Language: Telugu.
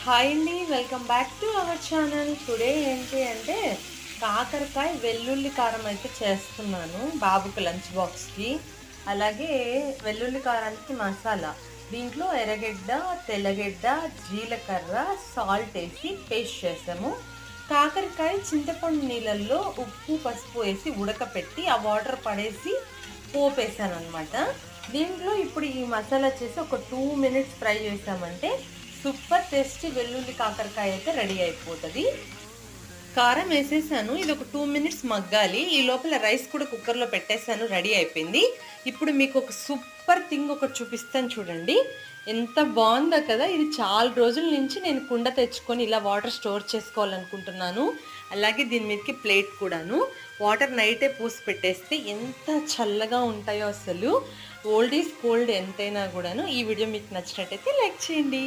హాయ్ అండి, welcome back to our channel. Today ఏంటి అంటే కాకరకాయ వెల్లుల్లి కారం అయితే చేస్తున్నాను బాబుకి లంచ్ బాక్స్కి. అలాగే వెల్లుల్లి కారానికి మసాలా, దీంట్లో ఎర్రగడ్డ, తెల్లగడ్డ, జీలకర్ర, సాల్ట్ వేసి పేస్ట్ చేసాము. కాకరకాయ చింతపండు నీళ్ళల్లో ఉప్పు పసుపు వేసి ఉడకపెట్టి ఆ వాటర్ పడేసి పోపేసాను అనమాట. దీంట్లో ఇప్పుడు ఈ మసాలా చేసి ఒక 2 మినిట్స్ ఫ్రై చేసామంటే సూపర్ టేస్టీ వెల్లుల్లి కాకరకాయ అయితే రెడీ అయిపోతుంది. కారం వేసేసాను, ఇది ఒక 2 మినిట్స్ మగ్గాలి. ఈ లోపల రైస్ కూడా కుక్కర్లో పెట్టేసాను, రెడీ అయిపోయింది. ఇప్పుడు మీకు ఒక సూపర్ థింగ్ ఒకటి చూపిస్తాను చూడండి. ఎంత బాగుందో కదా. ఇది చాలా రోజుల నుంచి నేను కుండ తెచ్చుకొని ఇలా వాటర్ స్టోర్ చేసుకోవాలనుకుంటున్నాను. అలాగే దీని మీదకి ప్లేట్ కూడాను. వాటర్ నైటే పోసి పెట్టేస్తే ఎంత చల్లగా ఉంటాయో అసలు. ఓల్డ్ ఈజ్ గోల్డ్ ఎంతైనా కూడాను. ఈ వీడియో మీకు నచ్చినట్టయితే లైక్ చేయండి.